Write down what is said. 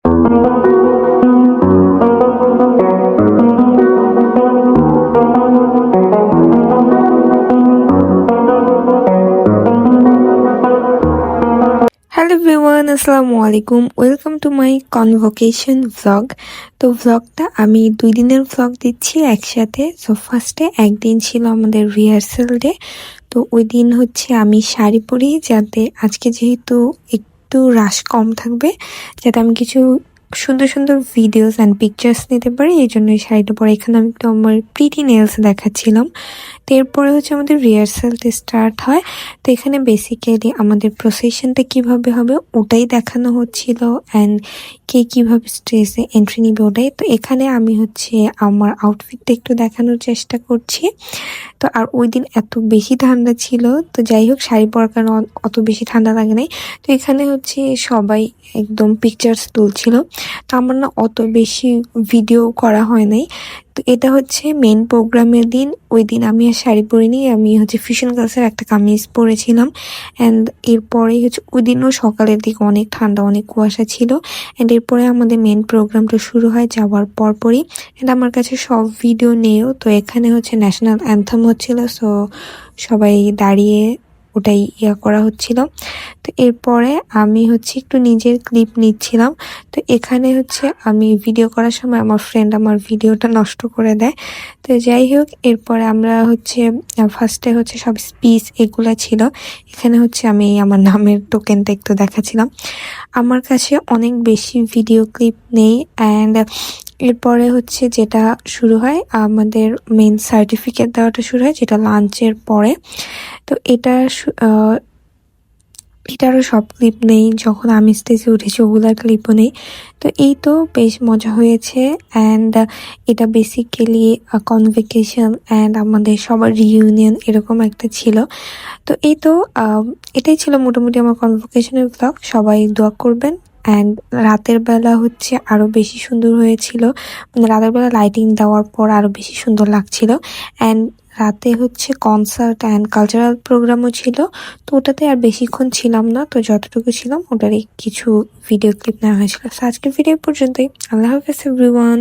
Hello everyone, আসসালামু আলাইকুম। Welcome to my convocation vlog. তো ভ্লগটা আমি 2 দিনের ভ্লগ দিচ্ছি একসাথে। সো ফার্স্টে একদিন ছিল আমাদের রিহার্সাল ডে। তো ওই দিন হচ্ছে আমি শাড়ি পরি, যাতে আজকে যেহেতু একটু রাশ কম থাকবে, যাতে আমি কিছু সুন্দর সুন্দর ভিডিওস অ্যান্ড পিকচার্স নিতে পারি, এই জন্য এই শাড়িটা পরে। এখানে আমি একটু আমার প্রিটি নেলস দেখাচ্ছিলাম। তো এরপরে হচ্ছে আমাদের রিহার্সালটা স্টার্ট হয়। তো এখানে বেসিক্যালি আমাদের প্রসেশনটা কিভাবে হবে ওটাই দেখানো হচ্ছিল, অ্যান্ড কে কিভাবে স্টেজে এন্ট্রি নিবে ওটাই। তো এখানে আমি হচ্ছে আমার আউটফিটটা একটু দেখানোর চেষ্টা করছি। তো আর ওই দিন এত বেশি ঠান্ডা ছিল, তো যাই হোক শাড়ি পরার কারণে অত বেশি ঠান্ডা লাগে নাই। তো এখানে হচ্ছে সবাই একদম পিকচার্স তুলছিল। তো আমার না অত বেশি ভিডিও করা হয় নাই। তো এটা হচ্ছে মেন প্রোগ্রামের দিন। ওই দিন আমি আর শাড়ি পরিনি, আমি হচ্ছে ফিউশন গার্লসের একটা কামিজ পরেছিলাম। অ্যান্ড এরপরেই হচ্ছে ওই দিনও সকালের দিকে অনেক ঠান্ডা, অনেক কুয়াশা ছিল। অ্যান্ড এরপরে আমাদের মেন প্রোগ্রামটা শুরু হয় যাওয়ার পরপরই। অ্যান্ড আমার কাছে সব ভিডিও নেও। তো এখানে হচ্ছে ন্যাশনাল অ্যান্থাম হচ্ছিল, সো সবাই দাঁড়িয়ে ওটাই করা হচ্ছিল। তো এরপরে আমি হচ্ছে একটু নিজের ক্লিপ নিচ্ছিলাম। তো এখানে হচ্ছে আমি ভিডিও করার সময় আমার ফ্রেন্ড আমার ভিডিওটা নষ্ট করে দেয়। তো যাই হোক, এরপরে আমরা হচ্ছে ফার্স্টে হচ্ছে সব স্পিচ এগুলা ছিল। এখানে হচ্ছে আমি আমার নামের টোকেনটা একটু দেখাচ্ছিলাম। আমার কাছে অনেক বেশি ভিডিও ক্লিপ নেই। অ্যান্ড এরপরে হচ্ছে যেটা শুরু হয়, আমাদের মেন সার্টিফিকেট দেওয়াটা শুরু হয়, যেটা লাঞ্চের পরে। তো এটারও সব ক্লিপ নেই, যখন আমি স্টেজে উঠেছি ওগুলার ক্লিপও নেই। তো এই তো বেশ মজা হয়েছে। অ্যান্ড এটা বেসিক্যালি কনভোকেশন অ্যান্ড আমাদের সবার রিইউনিয়ন এরকম একটা ছিল। তো এই তো এটাই ছিল মোটামুটি আমার কনভোকেশনের ব্লগ। সবাই দোয়া করবেন। অ্যান্ড রাতের বেলা হচ্ছে আরও বেশি সুন্দর হয়েছিল, মানে রাতের বেলা লাইটিং দেওয়ার পর আরও বেশি সুন্দর লাগছিল। অ্যান্ড রাতে হচ্ছে কনসার্ট অ্যান্ড কালচারাল প্রোগ্রামও ছিল। তো ওটাতে আর বেশিক্ষণ ছিলাম না, তো যতটুকু ছিলাম ওটারই কিছু ভিডিও ক্লিপ নেওয়া হয়েছিল। আজকের ভিডিও পর্যন্তই। আল্লাহ হাফেজ এভরিওয়ান।